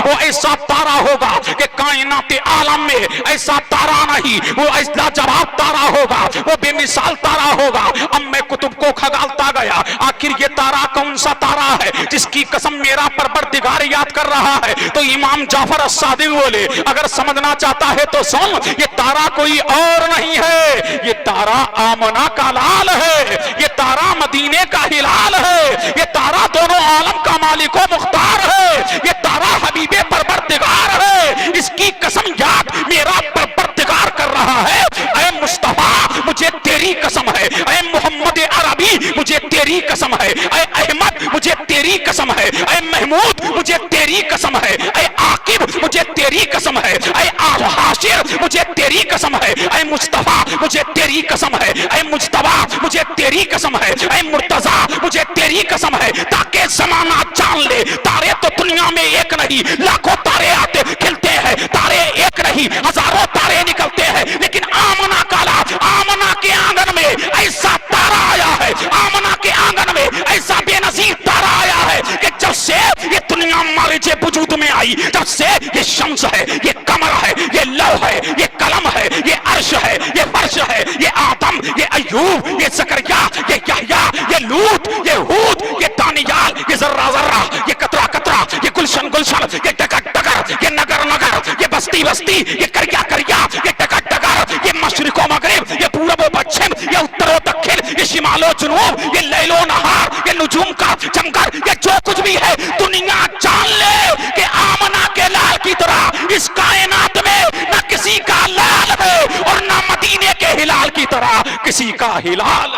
वो ऐसा तारा होगा कि कायनात आलम में ऐसा तारा नहीं, वो ऐसा जवाब तारा होगा, वो बेमिसाल तारा होगा। अब मैं कुतुब को खगालता गया, आखिर ये तारा कौन सा तारा है जिसकी कसम मेरा परवरदिगार याद कर रहा है? तो इमाम जाफर अस्सादिक बोले, अगर समझना चाहता है तो सुन, ये तारा कोई और नहीं है, ये तारा आमना का लाल है, ये तारा मदीने का हिलाल है, ये तारा दोनों आलम का मालिक व मुख्तार है, ये तारा हबीबे परवरदिगार है। इसकी कसम याद मेरा परवरदिगार कर रहा है। ऐ मुस्तफा मुझे तेरी कसम है, ऐ मोहम्मद अरबी मुझे तेरी कसम है, ऐ अहमद मुझे तेरी कसम है, ऐ महमूद मुझे तेरी कसम है, ऐ आकिब मुझे तेरी कसम है, ऐ हाशिर मुझे तेरी कसम है, ऐ मुस्तफा मुझे तेरी कसम है, ऐ मुज्तबा मुझे तेरी कसम है, ऐ मुर्तजा मुझे तेरी कसम है, ताकि जमाना जान ले तारे तो दुनिया में एक नहीं, लाखों तारे आते खिलते हैं, तारे एक नहीं हजारों तारे निकलते हैं, लेकिन आमना काला, आमना के आंगन में ऐसा तारा आया है, आमना के आंगन में ऐसा बेनजीर तारा आया है कि जब से ये दुनिया हमारे जे वजूद में आई, जब से ये शम्स है, ये कमर है, ये लौह है, ये कलम है, ये अर्श है, ये फर्श है, ये आदम, ये अय्यूब, ये ज़करिया, ये यहया, ये लूत, ये हूद, ये दानियाल, ये ज़र्रा ज़र्रा, ये कतरा कतरा, ये गुलशन गुलशन, ये डगर डगर, ये नगर नगर, ये बस्ती बस्ती, ये करिया करिया, ये डगर डगर, ये मशरिको मगरिब, ये पूरब पश्चिम, ये उत्तरो दक्षिण, ये शिमालो जनूब, ये लैलो नहार, ये नुजूम का चमकर, ये जो कुछ भी है दुनिया जान ले कि आमना के लाल की तरह इस कायनात में न किसी का लाल है और न मदीने के हिलाल की तरह किसी का हिलाल।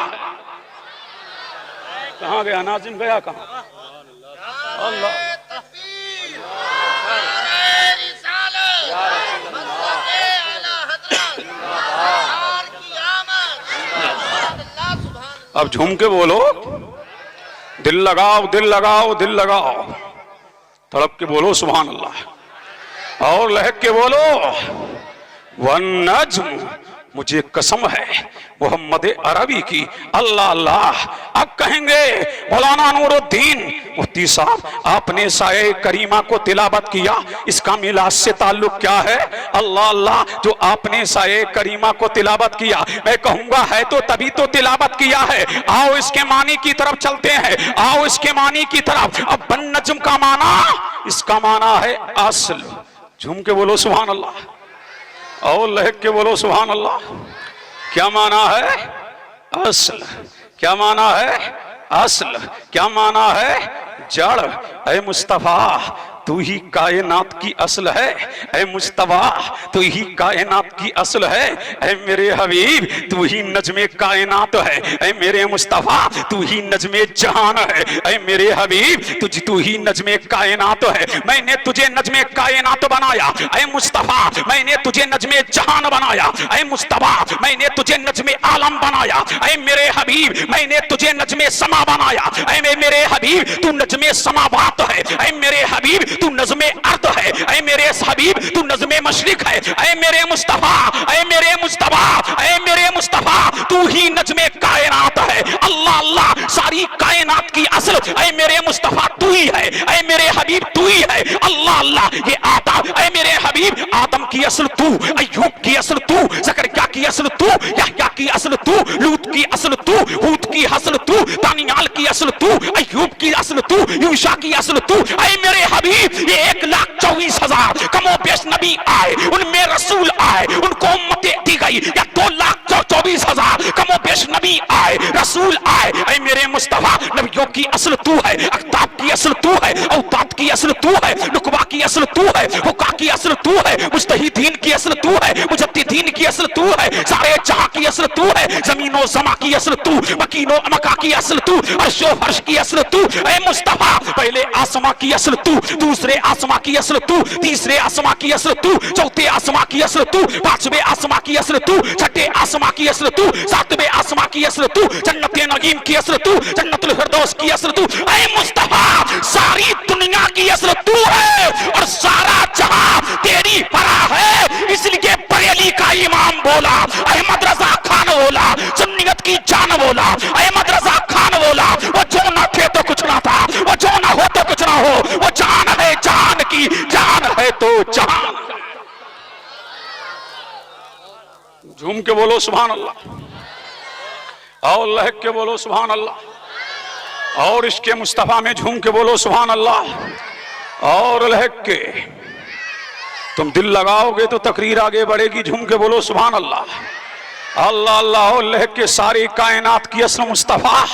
कहाँ गया नाजिम, गया कहाँ? अल्लाह अब झूम के बोलो, दिल लगाओ दिल लगाओ दिल लगाओ, तड़प के बोलो सुभान अल्लाह, और लहक के बोलो वन नज्म, मुझे कसम है मोहम्मद अरबी की, अल्लाह अल्लाह। अब कहेंगे मौलाना नूरुद्दीन मुफ्ती साहब, आपने साये करीमा को तिलावत किया, इसका मिलाद से ताल्लुक क्या है? अल्लाह अल्लाह, जो आपने साये करीमा को तिलावत किया, मैं कहूंगा है तो तभी तो तिलावत किया है। आओ इसके मानी की तरफ चलते हैं, आओ इसके मानी की तरफ। अब बन नज्म का माना, इसका माना है असल। झूम के बोलो सुभान अल्लाह, और लहक के बोलो सुभान अल्लाह। क्या माना है? असल। क्या माना है? असल। क्या माना है? जड़। ऐ मुस्तफा तू ही कायनात की असल है, ऐ मुस्तफा तू ही कायनात की असल है, ऐ मेरे हबीब तू ही नजमे कायनात है, ऐ मेरे मुस्तफा तू ही नजमे जहान है, ऐ मेरे हबीब तू ही नजमे कायनात है। मैंने तुझे नजमे कायनात बनाया, ऐ मुस्तफा मैंने तुझे नजमे जहान बनाया, ऐ मुस्तफा मैंने तुझे नजमे आलम बनाया, ऐ मेरे हबीब मैंने तुझे नजमे समा बनाया, ऐ मेरे हबीब तू नजमे समावात है, ऐ मेरे हबीब तू नज़्मे अर्द है, ऐ मेरे हबीब तू नज़्मे मशरिक है, ऐ मेरे मुस्तफा ऐ मेरे मुस्तफा ऐ मेरे मुस्तफा तू ही नज़्मे कायनात है। अल्लाह अल्लाह, सारी कायनात की असल ऐ मेरे मुस्तफा तू ही है, ऐ मेरे हबीब तू ही है। अल्लाह अल्लाह, ये आदम ऐ मेरे हबीब आदम की असल तू, अय्यूब की असल तू, ज़करिया की असल तू, यहया की असल तू, लूत की असल तू, हूद की असल तू, दानियाल की असल तू, अय्यूब की असल तू, यूशा की असल तू। ऐ मेरे हबीब ये 1,24,000 कमोबेश नबी आए, उनमें रसूल आए, उनको उम्मतें दी गई, या 2,24,000 कमोबेश नबी आए, रसूल आए। ऐ मेरे मुस्तफा नबियों की असल तू है, अख्ताब की असल तू है, औताद की असल तू है, नुकबा की असल तू है, हुक्का की असल तू है, मुज्तहिदीन की असल तू है, मुजद्दिदीन की असल तू है, सारे जहां की असल तू है, जमीनो जमा की असल तू, मकीनो मका की असल तू, अर्शो फर्श की असल तू। ऐ मुस्तफा पहले आसमां की असल तू, दूसरे आसमां की असल तू, तीसरे आसमां की असल तू, चौथे आसमां की असल तू, पांचवें आसमां की असल तू, छठे आसमां की असल तू, सातवें आसमां की असल तू, जन्नत नईम की असल तू, जन्नतुल फिरदौस की असल तू। ऐ मुस्तफा सारी दुनिया की असल तू है और सारा जहां तेरी फरा है। इसलिए बरेली का इमाम बोला, अहमद रजा खान बोला, सुन्नियत की जान बोला, अहमद रजा खान बोला, वो जो ना थे तो कुछ ना था, वो जो ना हो तो कुछ ना हो, वो जान है जान की जान तो जहान। झूम के बोलो सुभान अल्लाह और लहक के बोलो सुभान अल्लाह और इसके मुस्तफा में झूम के बोलो सुभान अल्लाह और लहक के। तुम दिल लगाओगे तो तकरीर आगे बढ़ेगी। झूम के बोलो सुभान अल्लाह। अल्लाह अल्लाह और लहक के। सारी कायनात की असल मुस्तफा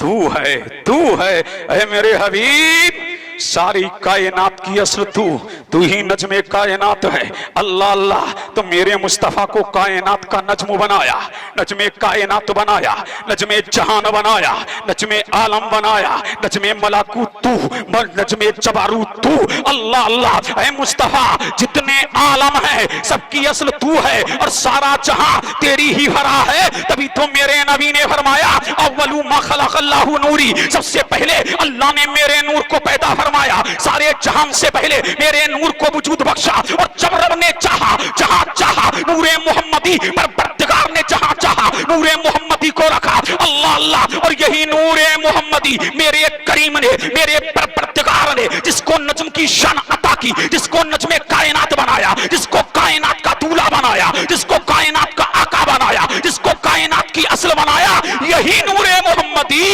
तू है, तू है ऐ मेरे हबीब। सारी कायनात की असल तू ही नज्मे कायनात है। अल्लाह अल्लाह तो मेरे मुस्तफा को कायनात का नज्म बनाया, नज्मे कायनात बनाया, नज्मे जहान बनाया, नज्मे आलम बनाया, नज्मे मलाकूत तू, नज्मे जबारूत तू। अल्लाह अल्लाह ऐ मुस्तफा जितने आलम है सबकी असल तू है और सारा जहां तेरी ही भरा है। तभी तो मेरे नबी ने फरमाया अव्वलु मा खलक़ल्लाहु नूरी, सबसे पहले अल्लाह ने मेरे नूर को पैदा फरमाया। सारे जहां से पहले मेरे नूर को वजूद बख्शा और जब रब ने चाहा, जहां चाहा नूरे मोहम्मदी पर परवरदिगार ने जहां चाहा नूरे मोहम्मदी को रखा। अल्लाह अल्लाह और यही नूरे मोहम्मदी मेरे करीम ने, मेरे परवरदिगार ने जिसको नज्म की शान अता की, जिसको नज्मे कायनात बनाया, जिसको कायनात का दूल्हा बनाया, जिसको कायनात का आका बनाया, जिसको कायनात की असल बनाया, यही नूरे मोहम्मदी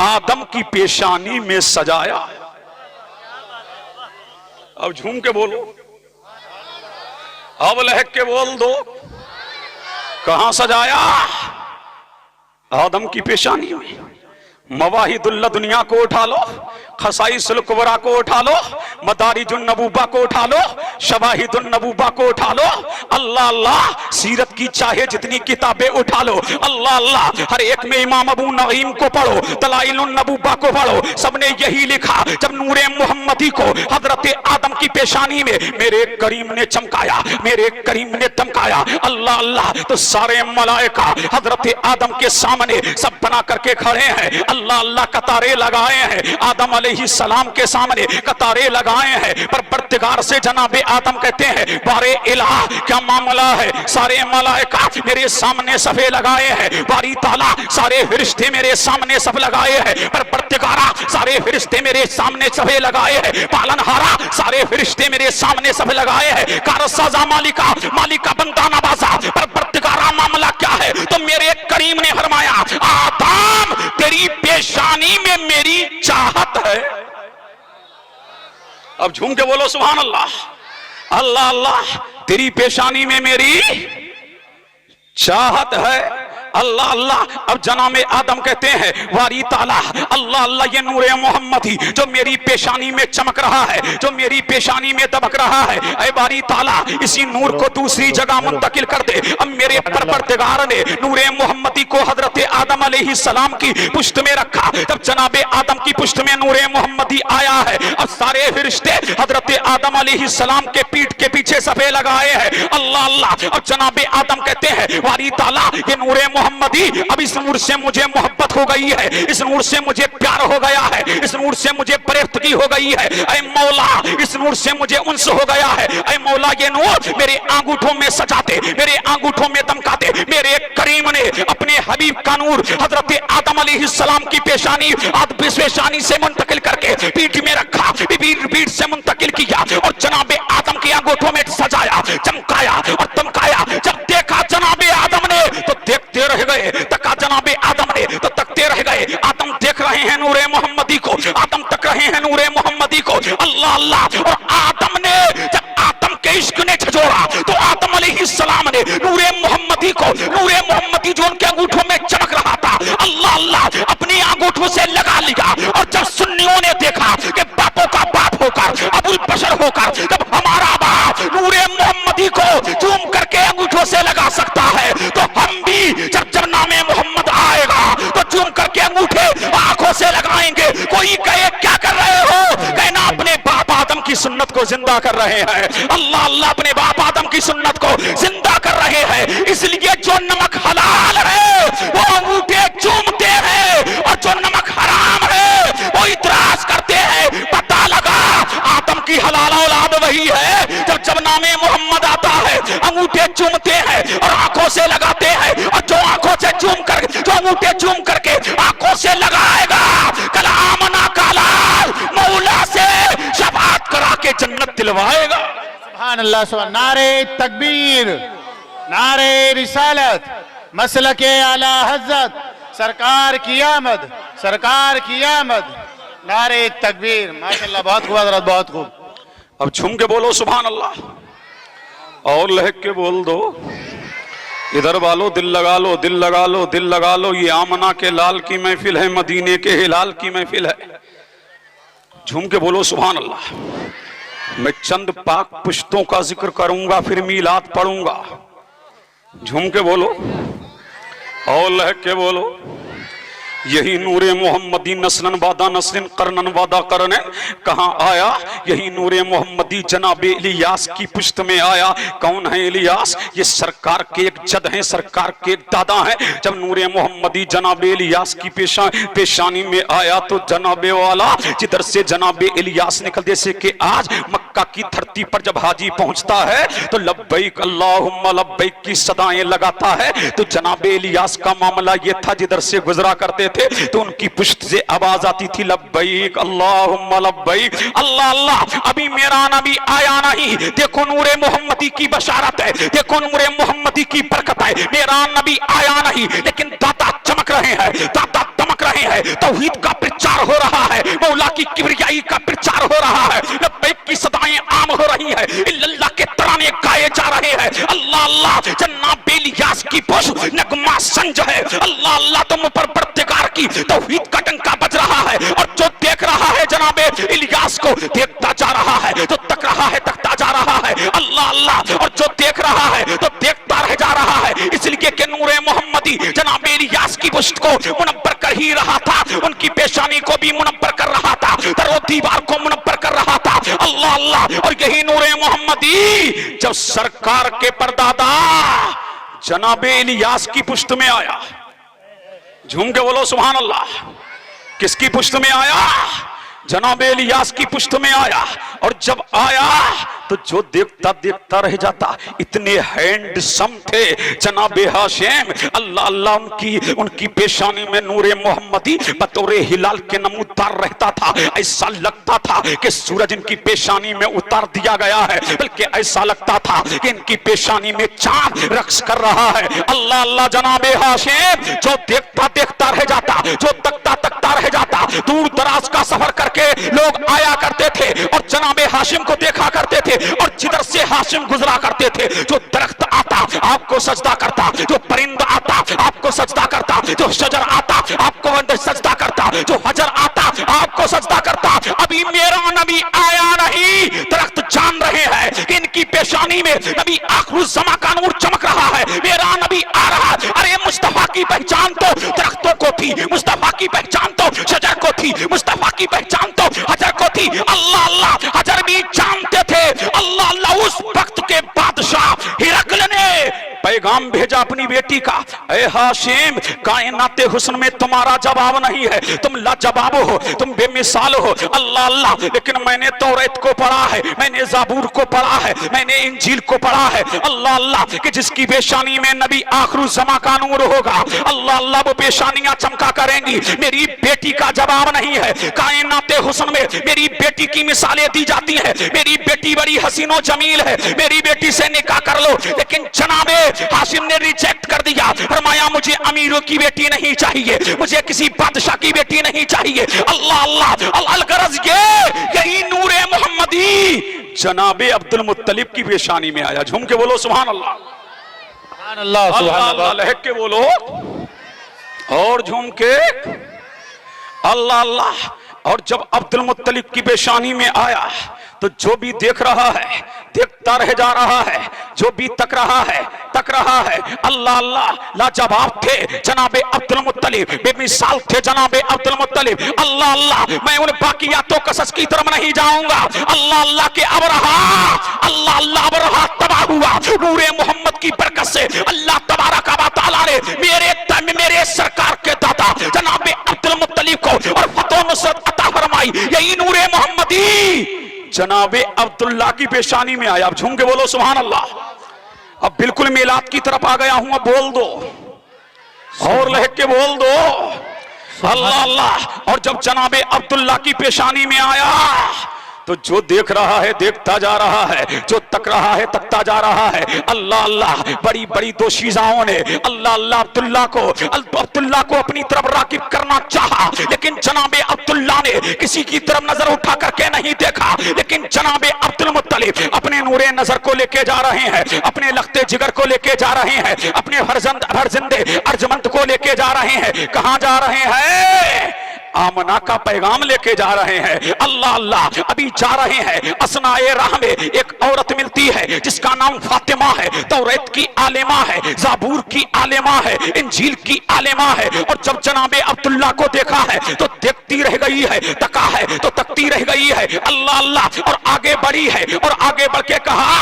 आदम की पेशानी में सजाया। अब झूम के बोलो, अब लहक के बोल दो। कहां सजाया? आदम की पेशानी में। मवाहिदुल्ला दुनिया को उठा लो, खसाइसुल कुबरा को उठा लो, मदारिजुन नबूबा को उठा लो, शवाहिदुन नबूबा को उठा लो। अल्लाह अल्लाह सीरत की चाहे जितनी किताबें उठा लो। अल्लाह अल्लाह हर एक में इमाम अबू नईम को पढ़ो, दलाइलुन नबूबा को पढ़ो। सबने यही लिखा जब नूरे मोहम्मदी को हजरत आदम की पेशानी में मेरे करीम ने चमकाया, मेरे करीम ने चमकाया। अल्लाह अल्लाह तो सारे मलाइका हजरत आदम के सामने सब बना करके खड़े हैं। अल्लाह अल्लाह कतारे लगाए हैं। आदम अलैहिस्सलाम के सामने कतारे लगाए हैं। पर परवरदिगार से जनाबे आदम कहते हैं बारे इलाह क्या मामला है? सारे मलाइका मेरे सामने सफे लगाए हैं। बारी ताला सारे फरिश्ते मेरे सामने सब लगाए हैं। पर परवरदिगारा सारे फरिश्ते मेरे सामने सफे लगाए हैं। पालनहारा सारे फरिश्ते मेरे सामने सब लगाए हैं। कारसाजा मालिका, मालिका बंदा नवाजा, पर परवरदिगारा मामला क्या है? तो मेरे करीम ने फरमाया आदम तेरी पेशानी में मेरी चाहत है। अब झूम के बोलो सुभान अल्लाह। अल्लाह अल्लाह तेरी पेशानी में मेरी चाहत है। अल्लाह अल्लाह अब जनाब आदम कहते हैं वारी ताला अल्लाह अल्लाह ये नूरे मोहम्मदी जो मेरी पेशानी में चमक रहा है, जो मेरी पेशानी में दबक रहा है, ऐ बारी ताला इसी नूर को दूसरी जगह मुंतकिल कर दे। अब मेरे परवरदिगार ने नूरे मोहम्मदी को हजरत आदम अलैहिस्सलाम की पुष्ट में रखा। जब जनाब आदम की पुष्ट में नूरे मोहम्मदी आया है, अब सारे फरिश्ते हजरत आदम अलैहिस्सलाम के पीठ के पीछे सफे लगाए हैं। अल्लाह अल्लाह अब जनाब आदम कहते हैं वारी ताला ये नूरे मोहम्मदी अब इस नूर से मुझे मोहब्बत हो गई है, इस नूर से मुझे प्यार हो गया है, इस नूर से मुझे प्रेफ्तगी हो गई है। ऐ मौला इस नूर से मुझे उन्स हो गया है। ऐ मौला ये नूर मेरे अंगूठों में सजाते, मेरे अंगूठों में दमकाते। मेरे करीम ने अपने हबीब का नूर हजरत आदम अलैहिस्सलाम की पेशानी से मुंतकिल करके पीठ में रखा, पीठ से मुंतकिल किया और जनाबे आदम के अंगूठों में सजाया, चमकाया और दमकाया। जब देखा जनाबे आदम ने तो देखते रह गए, तका जनाबे आदम ने तो तकते रह गए। आदम देख रहे हैं नूरे मोहम्मदी को, आदम तक रहे हैं नूरे मोहम्मदी को। अल्लाह अल्लाह और आदम ने जब आदम के इश्क ने झोड़ा तो आदम अलैहिस्सलाम ने नूरे मोहम्मदी को, नूरे मोहम्मदी जो उनके अंगूठों में चमक रहा था, अल्लाह अल्लाह अपनी अंगूठों से लगा लिया। और जब सुन्नियों ने देखा कि बापों का बाप होकर, अबुल बशर होकर जब हमारा बाप नूरे मोहम्मदी को चूम करके अंगूठों से लगा सकता है, तो हम भी जब नामे मोहम्मद आएगा तो चूम करके अंगूठे आंखों से लगाएंगे। कोई कहे क्या कर रहे हो? कहना अपने बाप आदम की सुन्नत को जिंदा कर रहे हैं। अल्लाह अल्लाह अपने बाप आदम की सुन्नत को जिंदा कर रहे हैं। इसलिए जो नमक हलाल है वो अंगूठे चूमते हैं और जो नमक हराम है वो इतराज करते हैं। पता लगा आदम की हलाल औलाद वही है। जब नामे मोहम्मद आता है अंगूठे चूमते हैं और आंखों से लगाते हैं। और जो आंखों से चूम कर, जो अंगूठे चूम करके आंखों से लगाएगा, कल आमना का लाल मौला से शफाअत करा के जन्नत दिलवाएगा। सुभान अल्लाह सुभान। नारे तकबीर, नारे रिसालत, मसलके आला हज़रत, सरकार की आमद, सरकार की आमद। नारे तकबीर, माशाअल्लाह, बहुत खूब हज़रत, बहुत खूब। अब झूम के बोलो सुभान अल्लाह, और लहक के बोल दो। इधर वालो दिल लगा लो, दिल लगा लो, दिल लगा लो, ये आमना के लाल की महफिल है, मदीने के हिलाल की महफिल है। झूम के बोलो सुभान अल्लाह। मैं चंद पाक पुश्तों का जिक्र करूंगा, फिर मीलाद पढ़ूंगा। झूम के बोलो और लहक के बोलो। यही नूरे मोहम्मदी नस्लन वादा नस्लिन करनन वादा करने कहाँ आया? यही नूरे मोहम्मदी जनाबे इलियास की पुश्त में आया। कौन है इलियास? ये सरकार के एक जद हैं, सरकार के एक दादा हैं। जब नूरे मोहम्मदी जनाबे इलियास की पेशानी में आया तो जनाबे वाला जिधर से जनाबे इलियास निकल, जैसे कि आज मक्का की धरती पर जब हाजी पहुंचता है तो लब्बैक अल्लाहुम्मा लब्बैक की सदाएं लगाता है। तो जनाबे इलियास का मामला ये था, जिधर से गुजरा करते थे तो उनकी पुश्त से आवाज आती थी लब्बैक अल्लाहुम्मा लब्बैक। अल्लाह अल्लाह, अभी मेरा नबी आया नहीं, देखो नूरे मोहम्मदी की बशारत है, देखो नूरे मोहम्मदी की बरकत है। मेरा नबी आया नहीं, लेकिन दाता चमक रहे हैं, दाता दमक रहे हैं। तौहीद का प्रचार हो रहा है, मौला की किबरियाई का प्रचार हो रहा है। लब्बैक की सदाएं आम हो रही है, इल्लल्लाह के तराने गाए जा रहे हैं। अल्लाह अल्लाह, जनाब इलियास की पुश्त नगमा संज है। अल्लाह अल्लाह, तुम पर परदिगार की तौहीद का डंका बज रहा है। और जो देख रहा है जनाबे इलियास को, देखता जा रहा है, जो तक रहा है तकता जा रहा है। अल्लाह अल्लाह, और जो देख रहा है तो देखता रह जा रहा है। इसलिए कि नूरे मोहम्मदी जनाबे इलियास की पुश्त को मुनव्वर कर ही रहा था, उनकी पेशानी को भी मुनव्वर कर रहा था, दरो दीवार को मुनव्वर कर रहा था। अल्लाह अल्लाह, और यही नूरे मोहम्मदी जब सरकार के परदादा जनाबे इलियास की पुश्त में आया। झूम के बोलो सुभान अल्लाह। किसकी पुश्त में आया? जनाबे इलियास की पुश्त में आया। और जब आया तो जो देखता देखता रह जाता, इतने हैंडसम थे जनाबे हाशिम। अल्लाह अल्लाह, उनकी पेशानी में नूरे मोहम्मदी बतौरे हिलाल के नमूदार रहता था। ऐसा लगता था कि सूरज इनकी पेशानी में उतार दिया गया है, बल्कि ऐसा लगता था कि इनकी पेशानी में चांद रक्स कर रहा है। अल्लाह अल्लाह, जनाबे हाशिम जो देखता देखता रह जाता, जो तकता तकता रह जाता। दूर दराज का सफर करके लोग आया करते थे और जनाबे हाशिम को देखा करते थे। और जिधर से हाशिम गुजरा करते थे, जो दरख्त आता आपको सजदा करता, जो परिंदा आता आपको सजदा करता, जो शजर आता आपको सजदा करता, जो हजर आता आपको सजदा करता। अभी मेरा नबी आया नहीं, दरख्त जान रहे हैं कि इनकी पेशानी में नबी आखिरुज़्ज़मा का नूर चमक रहा है। मेरा नबी आ रहा है। अरे मुस्तफा की पहचान तो दरख्तों को थी, मुस्तफा की पहचान तो शजर को थी, मुस्तफा की पहचान तो हजर को थी। अल्लाह अल्लाह, हजर भी जानते थे। अल्लाह अल्लाह, उस वक्त के बादशाह हिरकल ने पैगाम भेजा अपनी बेटी का, ए हाशिम, कायनाते हुस्न में तुम्हारा जवाब नहीं है, तुम लाजवाब हो, तुम बेमिसाल हो। अल्लाह अल्लाह, लेकिन मैंने तौरात को पढ़ा है, मैंने ज़बूर को पढ़ा है, मैंने इंजील को पढ़ा है। अल्लाह अल्लाह, कि जिसकी पेशानी में नबी आखिरुज़्ज़मा का नूर होगा, अल्लाह अल्लाह, वो पेशानियां चमका करेंगी। मेरी बेटी का जवाब नहीं है। कायनाते हुस्न में मेरी बेटी की मिसालें दी जाती हैं। मेरी बेटी बड़ी हसीनो जमील है, मेरी बेटी से निकाह कर लो। लेकिन जनाबे हाशिम ने रिजेक्ट कर दिया, फरमाया मुझे अमीरों की बेटी नहीं चाहिए, मुझे किसी बादशाह की बेटी नहीं चाहिए। अल्लाह अल्लाह, अलगरज यही नूरे मोहम्मदी जनाबे अब्दुल मुत्तलिब की पेशानी में आया। झूम के बोलो सुभान अल्लाह, सुभान अल्लाह, सुभान अल्लाह, लहक के बोलो और झूम के अल्लाह अल्लाह। और जब अब्दुल मुत्तलिब की पेशानी में आया तो जो भी देख रहा है देखता रह जा रहा है, जो भी तक रहा है। अल्लाह अल्लाह, लाजवाब थे जनाबे अब्दुल मुत्तलिब, बेमिसाल थे जनाबे अब्दुल मुत्तलिब। अल्लाह अल्लाह, मैं उन बाकियातों कसस की तरफ नहीं जाऊंगा। अल्लाह अल्लाह के अल्लाह अल्लाह अबरहा तबाह हुआ नूरे मोहम्मद की बरकत से। अल्लाह तबारक व तआला ने मेरे सरकार के दादा जनाबे अब्दुल मुत्तलिब को और फतह नुसरत अता फरमाई। यही नूरे मोहम्मदी जनाबे अब्दुल्ला की पेशानी में आया। अब झूम के बोलो सुभान अल्लाह। अब बिल्कुल मिलाद की तरफ आ गया हूं, अब बोल दो और लहक के बोल दो अल्लाह अल्लाह। और जब जनाबे अब्दुल्ला की पेशानी में आया तो जो देख रहा है देखता जा रहा है, जो तक रहा है तकता जा रहा है। अल्लाह अल्लाह, बड़ी बड़ी दोशीजाओं ने अल्लाह अल्लाह अब्दुल्ला को अपनी तरफ राकिब करना चाहा, लेकिन जनाबे अब्दुल्ला ने किसी की तरफ नजर उठा करके नहीं देखा। लेकिन जनाबे अब्दुल मुत्तलिब अपने नूरे नजर को लेके जा रहे हैं, अपने लखते जिगर को लेके जा रहे हैं, अपने हरजिंदे अर्जमंद को लेके जा रहे हैं। कहां जा रहे हैं? आमना का पैगाम लेके जा रहे हैं। अल्लाह अल्लाह, अभी जा रहे हैं। असनाए राह में एक औरत मिलती है जिसका नाम फातिमा है। तौरात की आलिमा है, ज़बूर की आलिमा है, इंजील की आलिमा है। और जब जनाबे अब्दुल्ला को देखा है तो देखती रह गई है, तका है तो तकती रह गई है। अल्लाह अल्लाह, और आगे बढ़ी है और आगे बढ़ के कहा,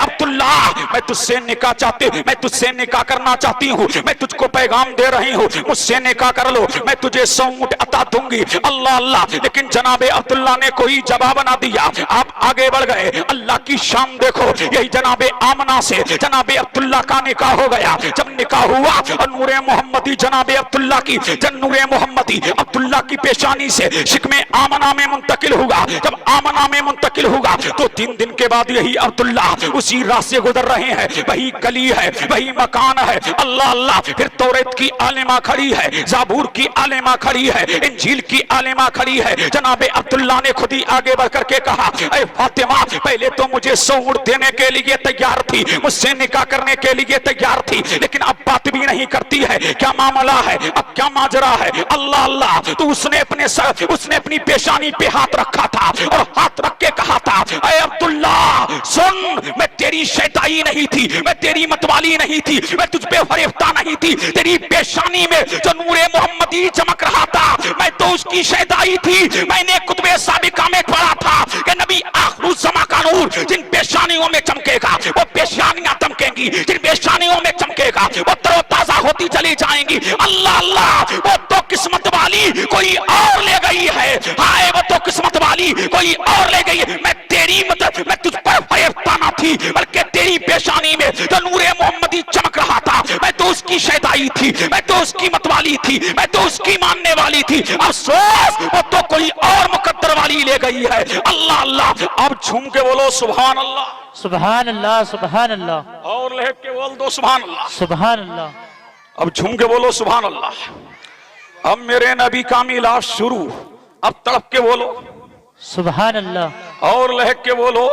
अब्दुल्ला, मैं तुझसे निकाह चाहती, मैं तुझसे निकाह करना चाहती हूँ, मैं तुझको पैगाम दे रही हूँ, मुझसे निकाह कर लो, मैं तुझे ऊंट अता दूंगी। अल्लाह अल्लाह, लेकिन जनाबे अब्दुल्ला ने कोई जवाब ना दिया। आप आगे बढ़ गए। अल्लाह की शान देखो, यही जनाबे आमना से जनाबे अब्दुल्ला का निकाह हो गया। जब निकाह हुआ और नूरे मोहम्मदी जनाबे अब्दुल्ला की नूरे मोहम्मदी अब्दुल्ला की पेशानी से शिकमे आमना में मुंतकिल हुआ। जब आमना में मुंतकिल हुआ तो 3 दिन के बाद यही अब्दुल्ला उसी राह से गुजर रहे हैं। वही गली है, वही मकान है। अल्लाह अल्लाह, फिर तौरात की आलिमा खड़ी है, ज़बूर की आलिमा खड़ी है, इंजील की आलिमा खड़ी है। जनाबे अब्दुल्ला ने खुद ही आगे बढ़कर के कहा, ऐ फातिमा, पहले तो मुझे 100 ऊंट देने के लिए तैयार थी, मुझसे निकाह करने के लिए तैयार थी, लेकिन अब बात भी नहीं करती है। क्या मामला है, अब क्या माजरा है? अल्लाह अल्लाह, तो उसने अपनी पेशानी पे हाथ रखा था और हाथ रख के कहा था, ऐ अब्दुल्ला सुन, मैं तेरी शैताई नहीं थी, मैं तेरी मतवाली नहीं थी, मैं तुझ पे फरेफ्ता नहीं थी। तेरी पेशानी में जो नूरे मोहम्मदी चमक रहा था, मैं तो उसकी शैताई थी। मैंने कुतुबे साबिका में पढ़ा था कि नबी आखिरुज़्ज़मा का नूर जिन पेशानियों में चमकेगा वो पेशानियां चमकेंगी, जिन पेशानियों में चमकेगा वो तरोताजा होती चली जाएंगी। अल्लाह अल्लाह, वो तो किस्मत वाली कोई और ले गई है। हाय, वो तो किस्मत वाली कोई और ले गई है। मैं तेरी मतलब मैं तुझ पर फरेफ्ता ना थी, बल्कि तेरी पेशानी में जो नूरे मोहम्मदी चमक रहा था, मैं तो उसकी शैताई थी, मैं तो उसकी मतवाली थी, मैं तो उसकी मानने वाली थी। अफसोस, वो तो कोई और मुकद्दर वाली ले गई है। अल्लाह अल्लाह, अब झूम के बोलो सुभान अल्लाह, सुभान अल्लाह, सुभान अल्लाह, और लहक के बोल दो सुभान अल्लाह, सुभान अल्लाह। अब झूम के बोलो सुभान अल्लाह। अब मेरे नबी का मिलाद शुरू, अब तड़प के बोलो सुभान अल्लाह, और लहक के बोलो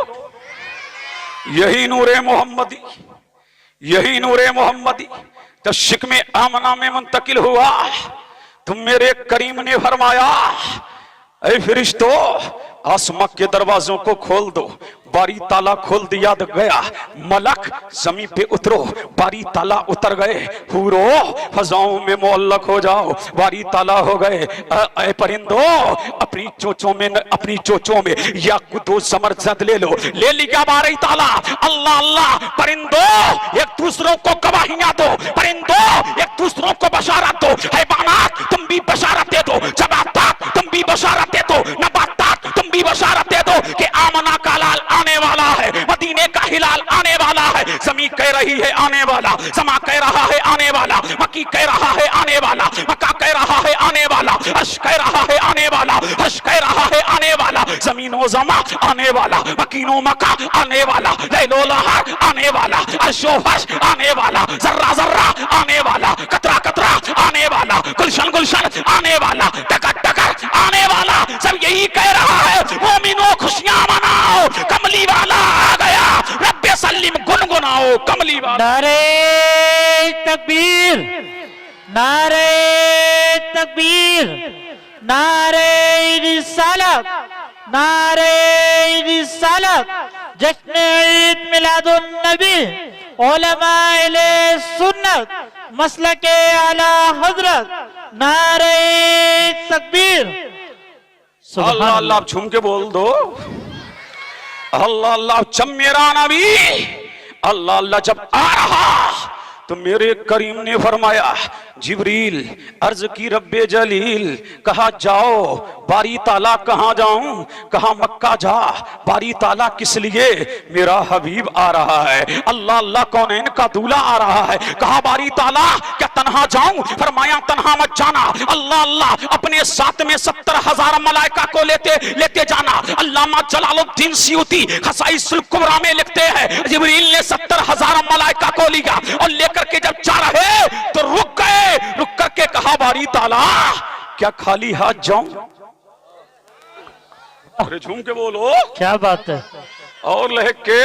यही नूरे मोहम्मदी, यही नूरे मोहम्मदी जब शिकमे आमना में मुंतकिल हुआ तो मेरे करीम ने फरमाया, ऐ फरिश्तों, आसमां के दरवाजों को खोल दो। बारी ताला खोल दिया गया। मलक जमीन पे उतरो, बारी ताला उतर गए। हुरो फजाओं में मुअल्लक हो जाओ, बारी ताला हो गए। ऐ परिंदो, अपनी चोचों में याकूत ज़मरजद ले लो। ले लिया बारी ताला। अल्लाह अल्लाह, परिंदो एक दूसरों को गवाहियां दो, परिंदो एक दूसरों को बशारत दो। हैवानात तुम भी बशारत दे दो, जबातात तुम भी बशारत दे दो, नबातात तुम भी बशारत दे दो कि आमना का लाल आने वाला है, मदीने का हिलाल आने वाला है। ज़मीन कह रही है आने वाला, समा कह रहा है आने वाला, मक्की कह रहा है आने वाला, मक्का कह रहा है आने वाला, हश कह रहा है आने वाला, हश कह रहा है आने वाला, ज़मीनो ज़मा आने वाला, मकीनो मक्का आने वाला, लैलो लहर आने वाला, अर्शो फर्श आने वाला, जर्रा जर्रा आने वाला, कतरा कतरा आने वाला, गुलशन गुलशन आने वाला, टकर टकर आने वाला। सब यही कह रहा है, मोमिनो खुशियां मनाओ, कमली वाला आ गया, रब्बे सल्लिम गुनगुनाओ, कमली वाला। नारे तकबीर, नारे तकबीर, नारे रिसालत, नारे रिसालत, जश्न ईद मिलादुन नबी, उलमाए सुन्नत, मसलके आला हजरत, नारे तकबीर। अल्लाह अल्लाह, झूम के बोल दो अल्लाह अल्लाह। जब मेरा नबी अल्लाह अल्लाह जब आ रहा तो मेरे करीम ने फरमाया, जिब्रील अर्ज की रब्बे जलील, कहा जाओ बारी ताला, कहाँ जाऊं, कहा मक्का जा, बारी ताला किस लिए, मेरा हबीब आ रहा है, अल्लाह अल्लाह कौनैन का दूल्हा आ रहा है, कहा बारी ताला क्या तन्हा जाऊं, फरमाया तन्हा मत जाना, अल्लाह अल्लाह अपने साथ में 70,000 मलाइका को लेते जाना। अल्लामा जलालुद्दीन सियूती खसाइसुल कुबरा में लिखते हैं, जिब्रील ने 70,000 मलाइका को लिया और लेकर के जब जा रहे तो रुक गए, रुक करके कहा बारी ताला क्या खाली हाथ जाऊं, अरे झूम के बोलो क्या बात है। और लहक के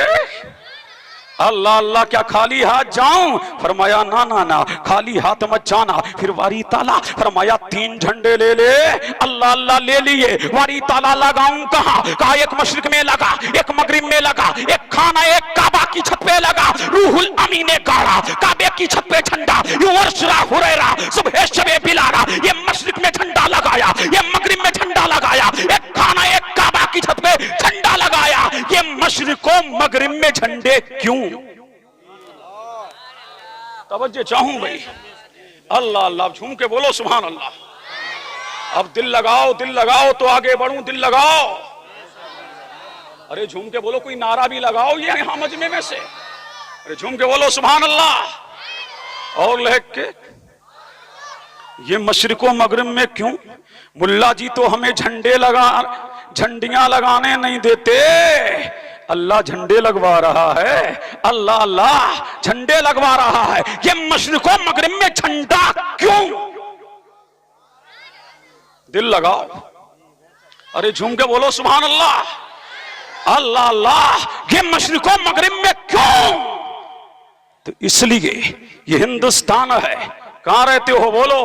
अल्लाह अल्लाह क्या खाली हाथ जाऊं, फरमाया ना ना ना खाली हाथ मत जाना। फिर वारी ताला फरमाया 3 झंडे ले ले, अल्लाह अल्लाह ले लिए। वारी ताला लगाऊं कहां, कहा एक मशरिक में लगा, एक मगरिब में लगा, एक खाना एक काबा की छत पे लगा, रूहुल अमीन ने गाड़ा काबे की छत पे झंडा, युवर्शरा हुरैरा सुबह शबे बिलारा, ये मशरिक में झंडा लगाया, ये मगरिब में झंडा लगाया, एक खाना एक काबा की छत पे झंडा लगाया। ये मशरिको मगरिब में झंडे क्यों, तवज्जो चाहूं भाई, अल्लाह अल्लाह झूम के बोलो सुभान अल्लाह। अब दिल लगाओ तो आगे बढ़ूं, दिल लगाओ, अरे झूम के बोलो, कोई नारा भी लगाओ ये यहां मजमे में से, अरे झूम के बोलो सुभान अल्लाह। और लहक के ये मशरिको मगरिब में क्यों, मुल्ला जी तो हमें झंडियां लगाने नहीं देते, अल्लाह झंडे लगवा रहा है, अल्लाह अल्लाह झंडे लगवा रहा है। ये मशरिको मगरिब में झंडा क्यों, दिल लगाओ, अरे झूम के बोलो सुभान अल्लाह, अल्लाह अल्लाह। ये मशरिको मगरिब में क्यों, तो इसलिए ये हिंदुस्तान है। कहां रहते हो बोलो,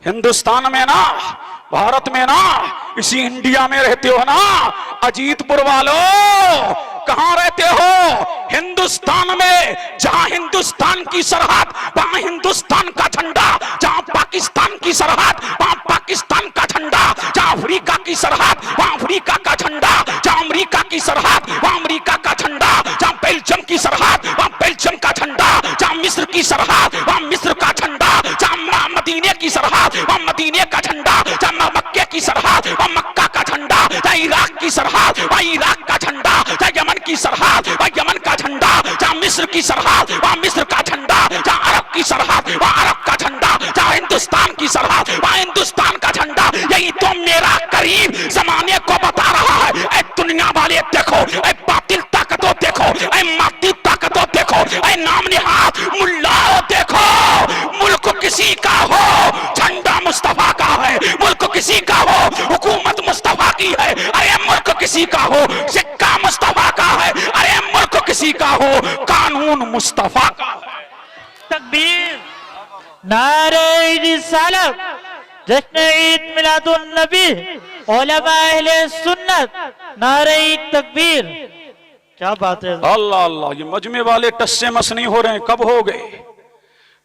हिंदुस्तान में ना, भारत में ना, इसी इंडिया में रहते हो ना, अजीतपुर वालों कहां रहते हो, हिंदुस्तान में, जहां हिंदुस्तान की सरहद वहां हिंदुस्तान का झंडा, जहां पाकिस्तान की सरहद वहां पाकिस्तान का झंडा, जहां अफ्रीका की सरहद वहां अफ्रीका का झंडा, जहां अमेरिका की सरहद वहां अमेरिका का झंडा, जहां बेल्जियम की सरहद वहां बेल्जियम का झंडा, जहां मिस्र की सरहद वहां मिस्र का झंडा, जहां मदीने की सरहद वहां मदीने का झंडा, जहां मक्के की सरहद वहां मक्का का झंडा, जहां इराक की सरहद वहां इराक का झंडा, जहां यमन की सरहद वहां यमन का झंडा, जहां मिस्र की सरहद वहां मिस्र का झंडा, जहां अरब की सरहद वहां अरब का झंडा, जहां हिंदुस्तान की सरहद वहां हिंदुस्तान का झंडा। यही तो मेरा करीब जमाने को बता रहा है, ऐ दुनिया वाले देखो, ऐ बातिल ताकतों देखो, ऐ मादी ताकतों देखो, ऐ नाम निहाद मुल्लाओं देखो, मुल्क किसी का हो झंडा मुस्तफा का है, मुल्क किसी का हो हुकूमत मुस्तफा की है, अरे मुल्क किसी का हो सिक्का मुस्तफा का है, अरे मुल्क किसी का हो कानून मुस्तफा का है। तकबीर, नारे रिसालत, जश्न ईद मिलादुन नबी, उलमा अहले सुन्नत, नारे तकबीर, क्या बात है। अल्लाह अल्लाह, ये मजमे वाले टस्से मसनी हो रहे हैं, कब हो गए,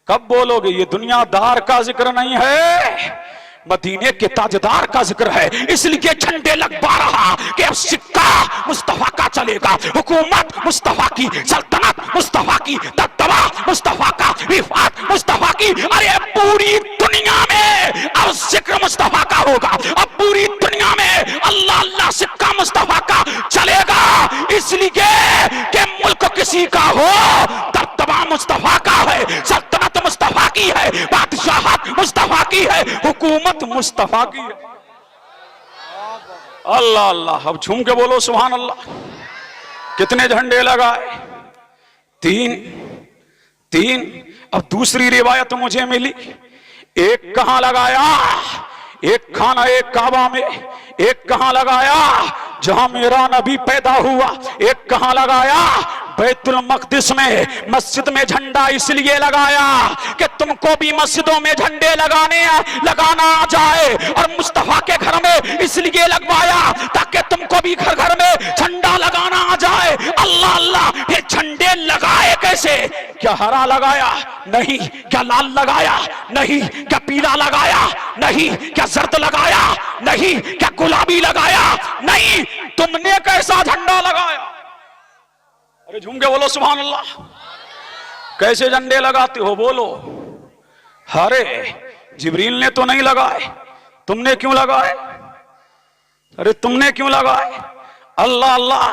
कब बोलोगे, ये दुनियादार का जिक्र नहीं है, मदीने के ताजदार का जिक्र है। इसलिए झंडे लगवा रहा कि अब सिक्का मुस्तफा का चलेगा, हुकूमत मुस्तफा की, सल्तनत मुस्तफा की, दबदबा मुस्तफा का, रिफात मुस्तफा की, अरे पूरी दुनिया में अब जिक्र मुस्तफा का होगा, अब पूरी दुनिया में अल्लाह अल्लाह सिक्का मुस्तफा का चलेगा। इसलिए कि मुल्क किसी का हो दबदबा मुस्तफा का है, सल्तनत मुस्तफा की है, बादशाहत मुस्तफा की है, हुकूमत मुस्तफा की है। अल्लाह अल्लाह, अब झूम के बोलो सुभान अल्लाह। कितने झंडे लगाए, 3। अब दूसरी रिवायत मुझे मिली, एक कहां लगाया, एक खाना एक काबा में, एक कहां लगाया जहां मेरा नबी पैदा हुआ, एक कहां लगाया बैतुल मक़दिस में, मस्जिद में झंडा इसलिए लगाया कि तुमको भी मस्जिदों में झंडे लगाना आ जाए, और मुस्तफा के घर में इसलिए लगवाया ताकि तुमको भी घर घर में झंडा लगाना आ जाए। अल्लाह अल्लाह, ये झंडे लगाए कैसे, क्या हरा लगाया नहीं, क्या लाल लगाया नहीं, क्या पीला लगाया नहीं, क्या जर्द लगाया नहीं, क्या गुलाबी लगाया नहीं, तुमने कैसा झंडा लगाया, अरे झूम के बोलो सुभान अल्लाह। कैसे झंडे लगाते हो बोलो, अरे जिब्रील ने तो नहीं लगाए, तुमने क्यों लगाए? अरे तुमने क्यों लगाए? अल्लाह अल्लाह,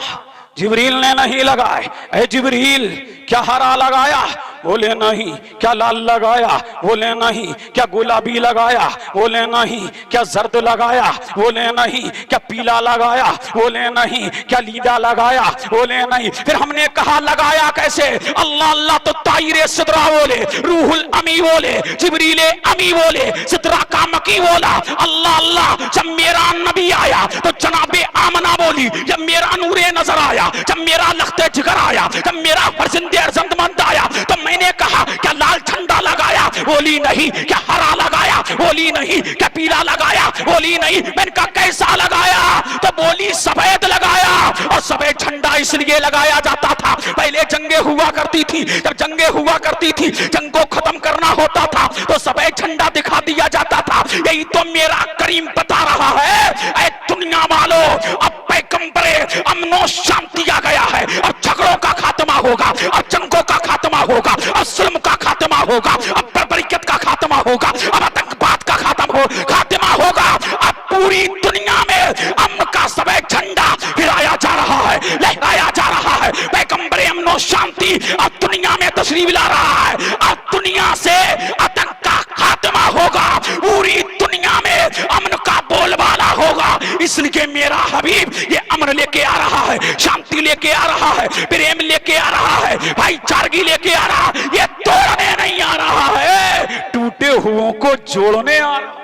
जिब्रील ने नहीं लगाए। ऐ जिब्रील, क्या हरा लगाया? बोले नहीं। क्या लाल लगाया? बोले नहीं। क्या गुलाबी लगाया? बोले नहीं। क्या जर्द लगाया? बोले नहीं। क्या पीला लगाया? बोले नहीं। क्या लीला लगाया? बोले नहीं। फिर हमने कहा लगाया कैसे? अल्लाह अल्लाह तो तायरे सिदरा बोले, रूहुल अमी बोले, जिब्रीले अमी बोले, सिदरा का मकी बोला। अल्लाह अल्लाह, जब मेरा नबी आया तो जनाबे आमना बोली, जब मेरा नूरे नजर आया, जब मेरा लख्ते जिगर आया, जब मेरा फरजिंदे अर्जमंद आया, तो मैंने कहा क्या लाल झंडा लगाया? बोली नहीं। क्या हरा लगाया? बोली नहीं। क्या पीला लगाया? बोली नहीं। मैंने कहा कैसा लगाया? तो बोली सफेद लगाया। और सफेद झंडा इसलिए लगाया जाता था, पहले जंगे हुआ करती थी, जब जंगे हुआ करती थी, जंग को खत्म करना होता था तो सफेद झंडा दिखा दिया जाता था। यही तो मेरा करीम बता रहा है। ऐ दुनिया वालों, अब पैगंबरे अमनो शांति आ गया है। अब झगड़ों का खात्मा होगा, अब जंगों का खात्मा होगा, अब जुल्म का खात्मा होगा, अब बर्बरियत का खात्मा होगा, अब आतंकवाद का खात्मा होगा। अब पूरी दुनिया में अमन का सफेद झंडा फहराया जा रहा है, लहराया जा रहा है। पैगंबरे अमनो शांति अब दुनिया में तशरीफ ला रहा है। अब दुनिया से आतंक का खात्मा होगा, पूरी दुनिया में अमन का बोलबाला होगा। इसलिए मेरा हबीब ये अमन लेके आ रहा है, शांति लेके आ रहा है, प्रेम लेके आ रहा है, भाईचारगी लेके आ रहा है। ये तोड़ने नहीं आ रहा है, टूटे हुओं को जोड़ने आ रहा है।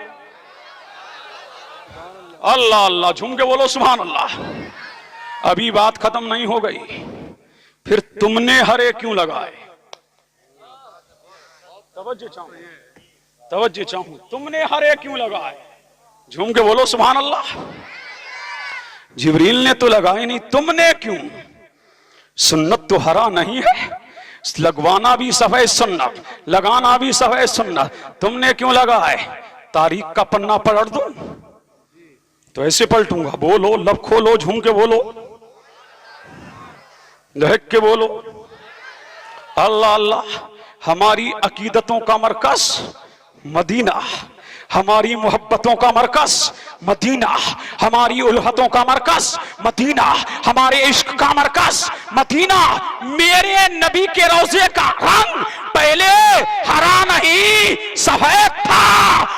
अल्लाह अल्लाह, झूम के बोलो सुभान अल्लाह। अभी बात खत्म नहीं हो गई। फिर तुमने हरे क्यों लगाए? तवज्जो चाहूं, तुमने हरे क्यों लगाए? झूम के बोलो सुभान अल्लाह। जिब्रील ने तो लगाए नहीं, तुमने क्यों? सुन्नत तो हरा नहीं है, लगवाना भी सफेद सुन्नत, लगाना भी सफेद सुन्नत। तुमने क्यों लगाए? तारीख का पन्ना पलट दो तो ऐसे पलटूंगा। बोलो, लब खोलो, झूम के बोलो, दहक के बोलो। अल्लाह अल्लाह, हमारी अकीदतों का मरकज मदीना, हमारी मोहब्बतों का मरकज मदीना, हमारी उल्फतों का मरकज मदीना, हमारे इश्क का मरकज मदीना। मेरे नबी के रोजे का रंग पहले हरा नहीं सफेद था,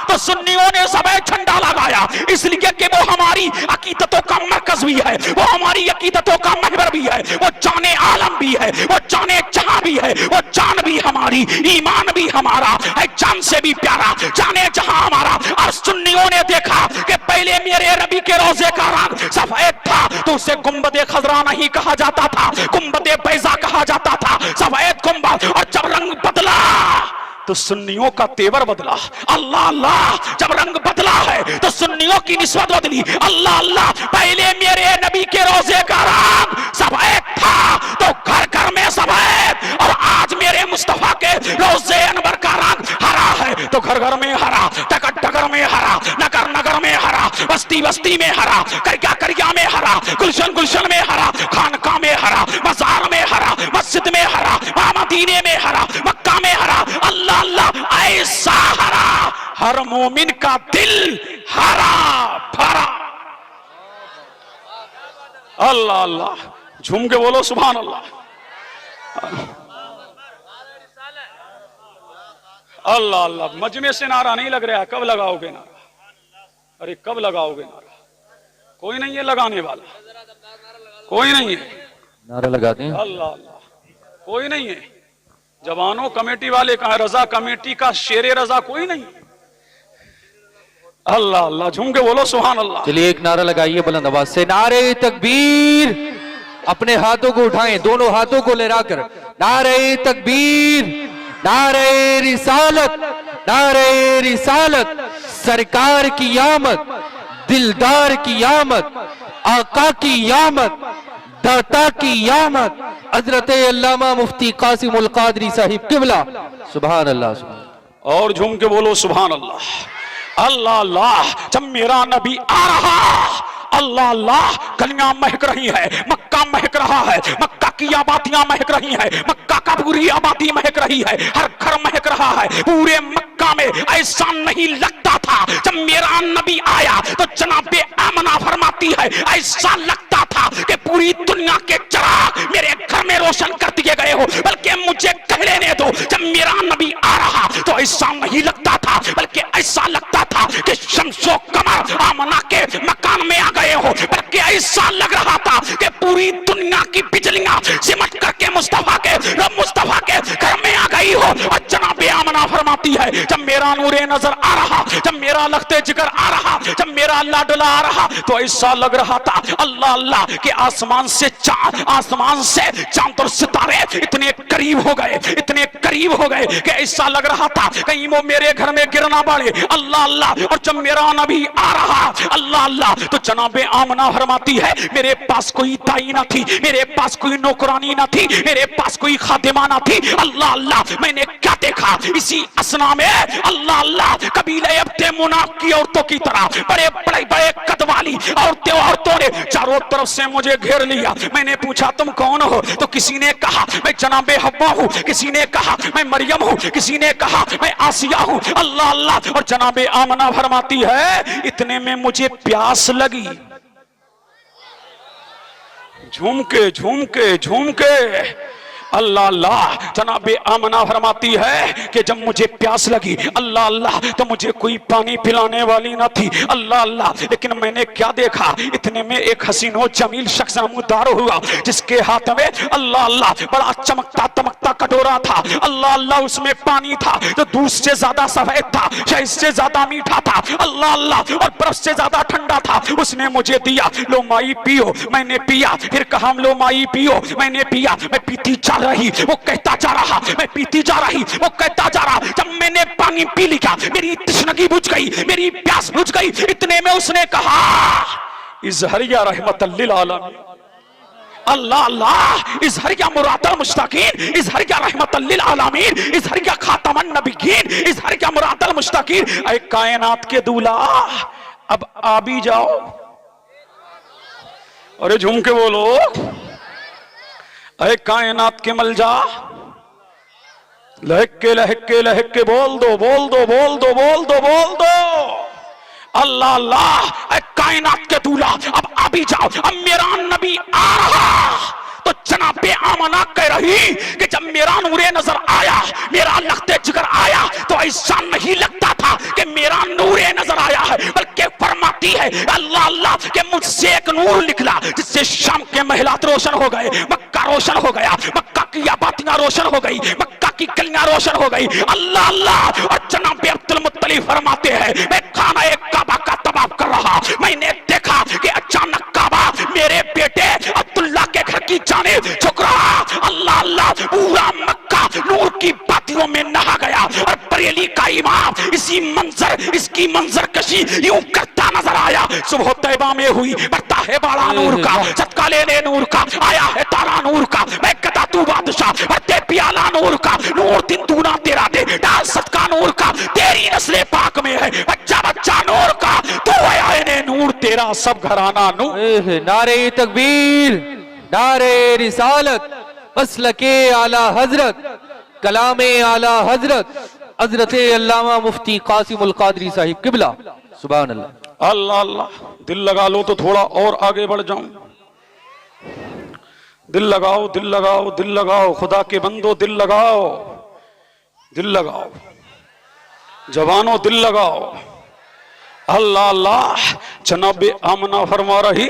तो सुन्नियों ने सफेद झंडा लगाया, इसलिए कि वो हमारी अकीदतों का मरकज भी है, वो हमारी अकीदतों का महवर भी है, वो जाने आलम भी है, वो जाने जहां भी है, वो जान भी हमारी, ईमान भी हमारा है, जान से भी प्यारा, जाने जहां हमारा। और सुन्नियों ने देखा कि पहले मेरे नबी के रोजे का रंग सफेद था, तो उसे गुंबदे खजरा नहीं कहा जाता था, गुंबदे बैजा कहा जाता था, सफेद गुंबद। और जब रंग बदला तो सुन्नियों का तेवर बदला। अल्लाह अल्लाह, जब रंग बदला है तो सुन्नियों की निस्बत बदली। अल्लाह अल्लाह, पहले मेरे नबी के रोजे का रंग सफेद था तो घर घर में सफेद, और आज मेरे मुस्तफा के रोजे अनवर का रंग हरा है तो घर घर में हरा, टकर टकर में हरा, नगर नगर में हरा, बस्ती बस्ती में हरा, करिया करिया में हरा, गुलशन गुलशन में हरा, खानका में हरा, बाजार में हरा, मस्जिद में हरा, मदीने में हरा, मक्का में हरा। अल्लाह अल्लाह, ऐसा हरा हर मोमिन का दिल हरा भरा। अल्लाह अल्लाह, झूम के बोलो सुभान अल्लाह। अल्लाह अल्लाह, मजमे से नारा नहीं लग रहा है, कब लगाओगे नारा? अरे कब लगाओगे नारा? कोई नहीं है लगाने वाला, कोई नहीं है नारा लगाते हैं। अल्लाह अल्लाह, कोई नहीं है। जवानों कमेटी वाले कहा, रजा कमेटी का शेरे रजा कोई नहीं। अल्लाह अल्लाह, झूम के बोलो सुभान अल्लाह। चलिए एक नारा लगाइए बुलंद आवाज से, नारे तकबीर। अपने हाथों को उठाएं, दोनों हाथों को लहराकर, नारे तकबीर, नारे रिसालत, नारे रिसालत। सरकार की आमद, दिलदार की आमद, आका की आमद, दाता की आमद, हजरत अल्लामा मुफ्ती कासिमुल कादरी साहिब किबला। सुभान अल्लाह, सुभान। और झूम के बोलो सुभान अल्लाह। अल्लाह अल्लाह, जब मेरा नबी आ रहा, अल्लाह अल्लाह, गलियां महक रही है, मक्का महक रहा है, मक्का की आबादियां महक रही है, मक्का का पूरी आबादी महक रही है, हर घर महक रहा है। पूरे मक्का में ऐसा नहीं लगता था। जब मेरा नबी आया तो जनाबे आमना फरमाती है ऐसा लगता था कि पूरी दुनिया के चिराग मेरे घर में रोशन कर दिए गए हो। बल्कि मुझे कह लेने दो, जब मेरा नबी आ रहा तो ऐसा नहीं लगता था, बल्कि ऐसा लगता था कि शम्सो कमर आमना के मकान में आ गए हो। बल्कि ऐसा लग रहा था कि पूरी दुनिया की बिजलियां सिमट करके मुस्तफा के घर में आ गई हो। और जनाबे आमना फरमाती है जब मेरा नूरे नजर आ रहा, जब मेरा लख्ते जिगर आ रहा, जब मेरा लाडला आ रहा तो ऐसा लग रहा था अल्लाह अल्लाह के आसमान से चांद और सितारे इतने करीब हो गए, इतने करीब हो गए कि ऐसा लग रहा था कहीं वो मेरे घर में गिरना पड़े। अल्लाह अल्लाह। और जब मेरा नबी आ रहा अल्लाह अल्लाह तो जनाबे आमना फरमाती है मेरे पास कोई ताई ना थी, मेरे पास कोई नौकरानी ना थी, मेरे पास कोई खादिमा ना थी। अल्लाह अल्लाह। मैंने क्या देखा इसी असना में, अल्लाह अल्लाह, कबीले अब्दे मुनाफ की औरतों की तरह बड़े बड़े बड़े कद वाली औरतों ने चारों तरफ से मुझे घेर लिया। मैंने पूछा तुम कौन हो? तो किसी ने कहा मैं जनाबे हव्वा हूं, किसी ने कहा मैं मरियम हूं, किसी ने कहा मैं आसिया हूं। अल्लाह अल्लाह। और जनाबे आमना फरमाती है इतने में मुझे प्यास लगी। झूम के अल्लाह अल्लाह। जनाबे आमना फरमाती है कि जब मुझे प्यास लगी अल्लाह अल्लाह तो मुझे कोई पानी पिलाने वाली ना थी। अल्लाह अल्लाह। लेकिन मैंने क्या देखा, इतने में एक हसीन और जमील शख्स नमूदार हुआ जिसके हाथ में अल्लाह अल्लाह बड़ा चमकता दमकता कटोरा था। अल्लाह अल्लाह। उसमें पानी था जो दूध से ज्यादा सफेद था, शहद से ज्यादा मीठा था। अल्लाह अल्लाह। और बर्फ से ज्यादा ठंडा था। उसने मुझे दिया, लो माई पियो। मैंने पिया। फिर कहा लो माई पियो। मैंने पिया। मैं पीती जा रही, वो कहता जा रहा, मैं पीती जा रही, वो कहता जा रहा। जब मैंने पानी पी लिया मेरी तृष्णगी बुझ गई, मेरी प्यास बुझ गई। इतने में उसने कहा इज़हरिया रहमतल लिल आलमीन। अल्लाह अल्लाह। इज़हरिया मुरादल मुश्ताकीन, इज़हरिया रहमतल लिल आलमीन, इज़हरिया खातमन नबिय्यीन, इज़हरिया मुरादल मुश्ताकीन। ऐ कायनात के दूल्हा अब आ भी जाओ। अरे झूम के बोलो। ऐ कायनात के मलजा लहक के बोल दो अल्लाह अल्लाह। ऐ कायनात के दूल्हा अब आ भी जाओ। अब मेरा नबी आ रहा तो जनाबे आमना कह रही कि जब मेरा नूरे नजर आया, मेरा लख्ते जिगर आया तो ऐसा नहीं लगता था कि मेरा नूरे नजर आया है, बल्कि फरमाती है अल्लाह अल्लाह के मुझसे एक नूर निकला जिससे शाम के महलात रोशन हो गए, मक्का रोशन हो गया, मक्का की आबादियां रोशन हो गई, मक्का की गलियां रोशन हो गई। अल्लाह अल्लाह। और जनाबे अब्दुल मुत्तलिब फरमाते हैं मैं खाना एक काबा का तवाफ कर रहा, मैंने देखा कि अचानक काबा मेरे बेटे अब्दुल्ला के घर की जानिब झुक रहा। अल्लाह अल्लाह। पूरा मक्का नूर की बातियों में नहा गया। और बरेली का इमाम इसकी मंजर कशी यूं करता नजर आया। सुबह तैबा में हुई बरता है बड़ा नूर का, सदका लेने नूर का, आया है तारा नूर का, मैं कहता तू बादशाह भरते पियाला नूर का, नूर दिन दूना तेरा दे डाल सदका नूर का, तेरी नस्ले पाक में है बच्चा बच्चा नूर का, तू आया नूर तेरा सब घराना नूर। नारे तकबीर, नारे रिसालत, मसलके आला हजरत, कलामे आला हजरत हजरत अल्लामा मुफ्ती कासिमुल कादरी साहिब किबला। सुभान अल्लाह। अल्लाह अल्लाह। दिल लगा लो तो थोड़ा और आगे बढ़ जाऊं। दिल लगाओ खुदा के बंदो, दिल लगाओ जवानों, दिल लगाओ। अल्लाह अल्लाह। जनाबे आमना फरमा रही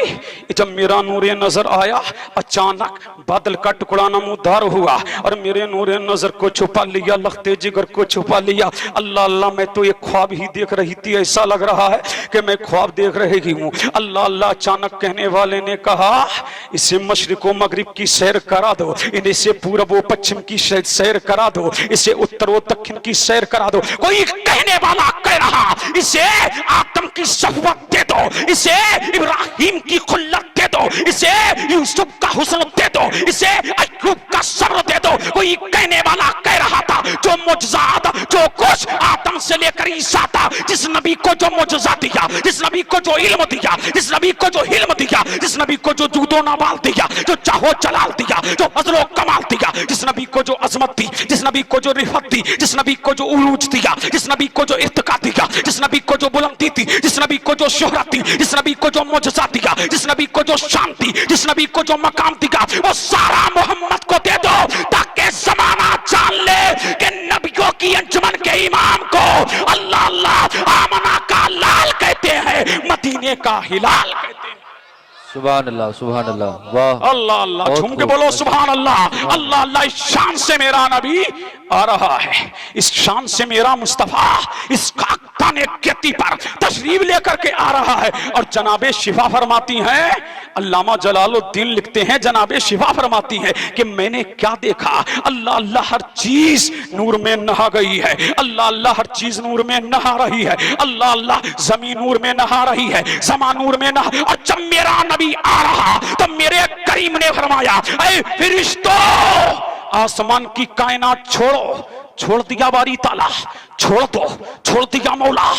जब मेरा नूरे नजर आया अचानक बादल का टुकड़ा नमूदार हुआ और मेरे नूरे नजर को छुपा लिया, लख्ते जिगर को छुपा लिया। अल्लाह अल्लाह। मैं तो ये ख्वाब ही देख रही थी, ऐसा लग रहा है कि मैं ख्वाब देख रही हूँ। अल्लाह अल्लाह। अचानक कहने वाले ने कहा इसे मशरिक व मगरिब की सैर करा दो, इसे पूरब व पश्चिम की सैर करा दो, इसे उत्तर व दक्षिण की सैर करा दो। कोई कहने वाला कह रहा इसे आप आदम की सहबत दे दो, इसे इब्राहिम की खुल्लत दे दो, इसे यूसुफ का हुस्न दे दो, इसे अय्यूब का सब्र दे दो। कोई कहने वाला कह रहा था जो मुजज़ात जो कुछ आदम से लेकर ईसा था, जिस नबी को जो मुजज़ा दिया, जिस नबी को जो इल्म दिया, जिस नबी को जो हिल्म दिया, जिस नबी को जो जूदो नवाल दिया, जो चाहो जलाल दिया, जो हज़रो कमाल दिया, जिस नबी को जो अजमत दी, जिस नबी को जो रिफत दी, जिस नबी को जो उरूज दिया, जिस नबी को जो इर्तिका दिया, जिस नबी को जो बुलंदी दी, जिस नबी को जो शोहरत दी, जिस नबी को जो मुजज़ा दिया, जिस नबी को जो शान दी, जिस नबी को जो मकाम दिया, वो सारा मोहम्मद को दे दो, ताकि जमाना जान ले कि नबियों की अंजुमन के इमाम को अल्लाह अल्लाह आमना का लाल कहते हैं, मदीने का हिलाल कहते हैं। सुभान अल्लाह, सुभान अल्लाह, वाह अल्लाह अल्लाह, बहुत झूम के खूब। बोलो सुभान अल्लाह। अल्लाह अल्लाह, इस शान से मेरा नबी आ रहा है, इस शान से मेरा मुस्तफा इस खाकताने खेती पर तशरीफ लेकर के आ रहा है। और जनाबे शिफा फरमाती हैं, अल्लामा जलालुद्दीन लिखते हैं, जनाबे शिफा फरमाती हैं कि मैंने क्या देखा, अल्लाह अल्लाह हर चीज नूर में नहा गई है, अल्लाह अल्लाह हर चीज नूर में नहा रही है, अल्लाह अल्लाह जमीन नूर में नहा रही है, जमा नूर में नहा। और जब मेरा नबी आ रहा तो मेरे करीम ने फरमाया, ऐ फरिश्तों, आसमान की कायनात छोड़ो, छोड़ दिया बारी ताला, छोड़ दो, छोड़ दिया मौला,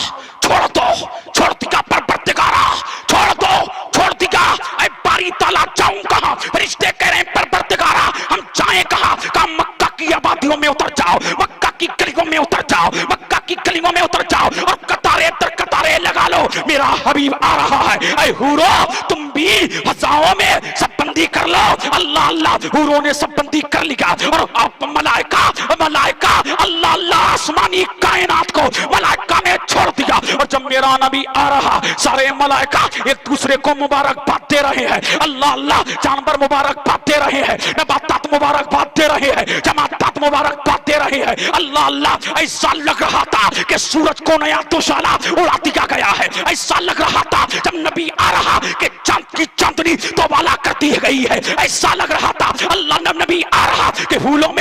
छोड़ दो, छोड़ दिया परवरदिगारा, छोड़ दो, छोड़ दिया ऐ बारी ताला, जाऊं कहां? फरिश्ते कह रहे हैं परवरदिगारा हम जाएं कहां? कहा मक्का की आबादियों में उतर जाओ, मक्का की गलियों में उतर जाओ, मक्का की गलियों में उतर जाओ और कतारे दर कतारे लगा लो, मेरा हबीब आ रहा है। ऐ हूरो, तुम भी हजाओं में सब बंदी कर लो। अल्लाह अल्लाह, हूरों ने सब बंदी कर लिया और आप मलाइका मलाइका अल्लाह अल्लाह आसमानी कायनात को मलाइका ने छोड़ दिया। और जब मेरा नबी आ रहा, सारे मलाइका एक दूसरे को मुबारकबाद दे रहे हैं, अल्लाह अल्लाह, जानवर मुबारकबाद दे रहे हैं, नबातात मुबारकबाद दे रहे हैं, जमातात मुबारकबाद दे रहे हैं। अल्लाह अल्लाह, ऐसा लग रहा था कि सूरज को नया दुशाला उड़ा दिया गया है। ऐसा लग रहा था जब नबी आ रहा कि चांद की चांदनी तो वाला कर दी गई है। ऐसा लग रहा था अल्लाह नबी आ रहा कि फूलों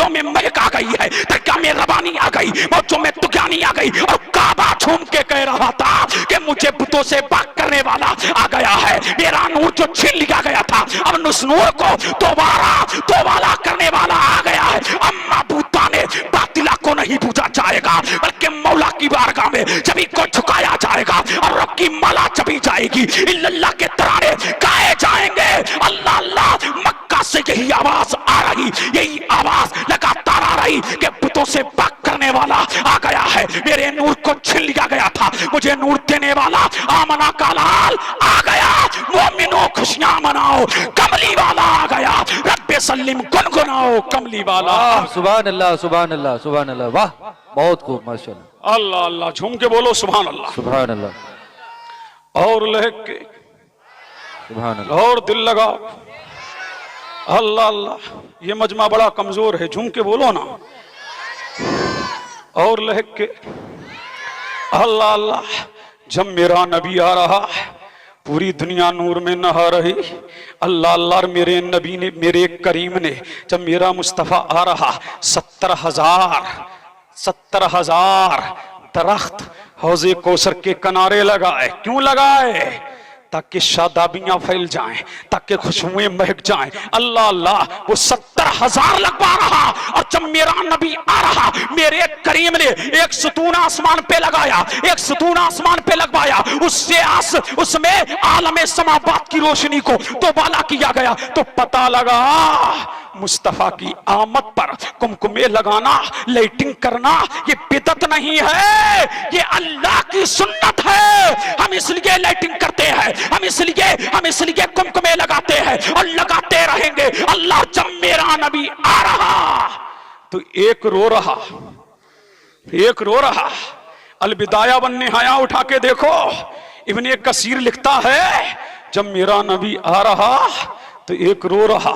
में महक आ गई है, दरगाह में रवानी आ गई, मौजों में तुगानी आ गई। और काबा झूम के कह रहा था कि मुझे बुतों से बात करने वाला आ गया है, मेरा नूर जो छीन लिया गया था अब उस नूर को दोबारा करने वाला आ गया है। अम्मा बूता ने बातिला को नहीं पूछा जाएगा, बल्कि मौला की बारगाह में जभी को झुकाया जाएगा और रब की माला जभी जाएगी, इल्लल्लाह के तराने गाए जाएंगे। अल्लाह अल्लाह, मक्का से यही आवाज आ रही, यही आवाज लगातार आ रही कि बुतों से बात करने वाला आ गया है, मेरे नूर को छीन लिया गया था, मुझे नूर देने वाला आमना का लाल आ गया। मोमिनो खुशियां मनाओ, कमली वाला आ गया, रब्बे सल्लिम गुनगुनाओ, कमली वाला। सुभान अल्लाह, सुभान अल्लाह, सुभान अल्लाह, वाह बहुत खूब, माशाल्लाह। अल्लाह अल्लाह, झूम के बोलो सुभान अल्लाह। सुभान अल्लाह, और लहक के, सुभान अल्लाह, और दिल लगाओ। अल्लाह अल्लाह, ये मजमा बड़ा कमजोर है, झूम के बोलो ना। और लहक के, अल्लाह अल्लाह, जब मेरा नबी आ रहा पूरी दुनिया नूर में नहा रही। अल्लाह अल्लाह, मेरे नबी ने, मेरे करीम ने, जब मेरा मुस्तफ़ा आ रहा 70,000 दरख्त हौज़े कौसर के किनारे लगाए। क्यों लगाए? ताकि शादाबियां फैल जाएं, ताकि खुशबुएं महक जाएं। अल्लाह अल्लाह, वो 70,000 लगवा रहा। और जब मेरा नबी आ रहा, मेरे करीम ने एक सतून आसमान पे लगाया, एक सतून आसमान पे लगवाया, उसमें आलम समावात की रोशनी को दोबाला किया गया। तो पता लगा मुस्तफा की आमद पर कुमकुमे लगाना, लाइटिंग करना, ये बिदअत नहीं है, ये अल्लाह की सुन्नत है। हम इसलिए लाइटिंग करते हैं, हम इसलिए कुमकुमे लगाते हैं और लगाते रहेंगे। अल्लाह, जब मेरा नबी आ रहा तो एक रो रहा। अलबिदाया वन निहाया उठा के देखो, इब्ने कसीर लिखता है, जब मेरा नबी आ रहा तो एक रो रहा,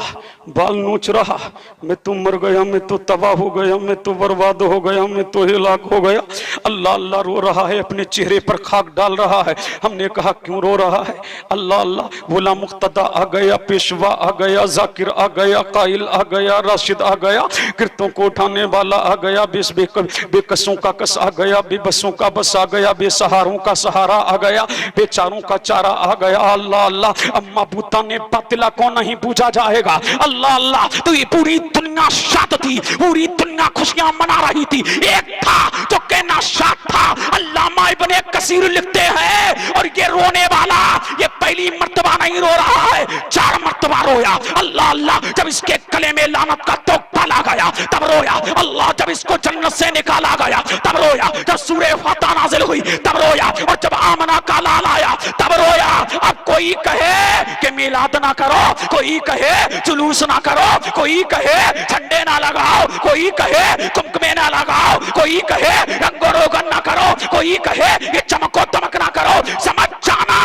बाल नोच रहा, मैं तो मर गया, मैं तो तबाह हो गया, मैं तो बर्बाद हो गया, मैं तो हिलाक हो गया। अल्लाह अल्लाह रो रहा है, अपने चेहरे पर खाक डाल रहा है। हमने कहा क्यों रो रहा है? अल्लाह अल्लाह बोला, मुक्तदा आ गया, पेशवा आ गया, जाकिर आ गया, काइल आ गया, राशिद आ गया, कीर्तों को उठाने वाला आ गया, बेकसों का कस आ गया, बेबसों का बस आ गया, बेसहारों का सहारा आ गया, बेचारों का चारा आ गया। अल्लाह अल्लाह अम्मा बूता ने बातिला को नहीं पूछा जाएगा। अल्लाह अल्लाह तो ये पूरी दुनिया शाद थी, पूरी दुनिया खुशियां मना रही थी। एक था जो कहना शाद था। अल्लामा इब्ने कसीर लिखते हैं, और ये रोने वाला ये पहली मर्तबा नहीं रो रहा है, 4 मर्तबा रोया। अल्लाह अल्लाह जब इसके गले में लानत का तोप डाला गया तब रोया। अल्लाह जब इसको जन्नत से निकाला गया तब रोया। जब सूरह फातिहा नाज़िल हुई तब रोया, और जब आमना का लाल आया तब रोया। अब कोई कहे कि मिलाद ना करो, कोई कहे जुलूस ना करो, कोई कहे झंडे ना लगाओ, कोई कहे कुमकुमे ना लगाओ, कोई कहे रंगो रोगन ना करो, कोई कहे ये चमको दमक ना करो। समझ जाना,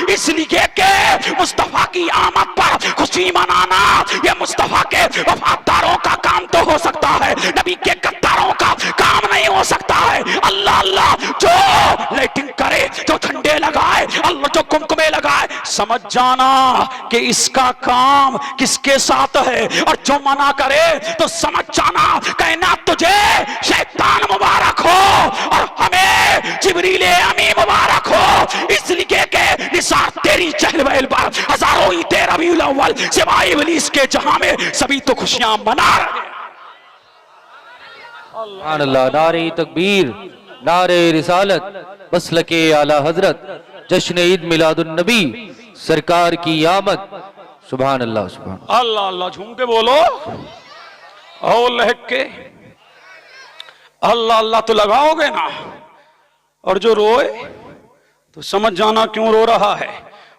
इसलिए के मुस्तफा की आमद पर खुशी मनाना ये मुस्तफा के वफादारों का काम तो हो सकता है, नबी के गद्दारों का काम नहीं हो सकता है। अल्लाह अल्लाह जो लाइटिंग करे, जो झंडे लगाए, अल्लाह जो कुमकुमे लगाए, समझ जाना कि इसका काम किसके साथ है। और जो मना करे तो समझ जाना कहना तुझे शैतान मुबारक हो और हमें जिब्रील अमीन मुबारक हो। इसलिए के निसार तेरी चहल पहल पर हजारों ही रबीउल अव्वल सिवाय इब्लीस के जहां में सभी तो खुशियां मना रहे हैं। अल्लाह, नारे तकबीर, नारे रिसालत, मसलके आला हजरत, जश्न ईद मिलादुन नबी, सरकार की आमद। सुभान अल्लाह, सुभान अल्लाह अल्लाह झूम के बोलो और लहक के अल्लाह अल्लाह तो लगाओगे ना। और जो रोए तो समझ जाना क्यों रो रहा है।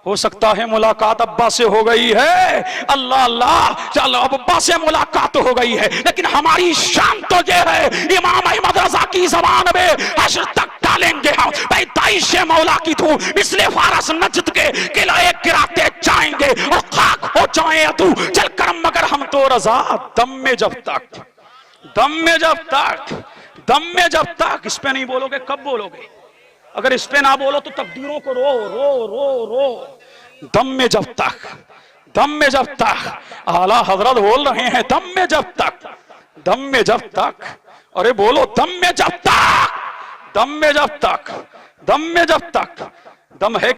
हो सकता है मुलाकात अब्बा से हो गई है, अल्लाह अल्लाह चलो अब अब्बा से मुलाकात हो गई है, लेकिन हमारी शान तो ये है इमाम अहमद रजा की जबान में हश्र तक डालेंगे हम पैदाइश मौला की धूम इसलिए फारस नजद के किले गिराते जाएंगे और खाक हो जाए तू चल कर, मगर हम तो रजा दम में जब तक, दम में जब तक, दम में जब तक। इस पे नहीं बोलोगे कब बोलोगे? अगर इस पे ना बोलो तो तकदीरों को रो रो रो रो। दम में जब तक, दम में जब तक, आला हजरत बोल रहे हैं दम में जब तक, दम में जब तक। अरे बोलो दम में जब तक, दम में जब तक, दम में जब तक। दम है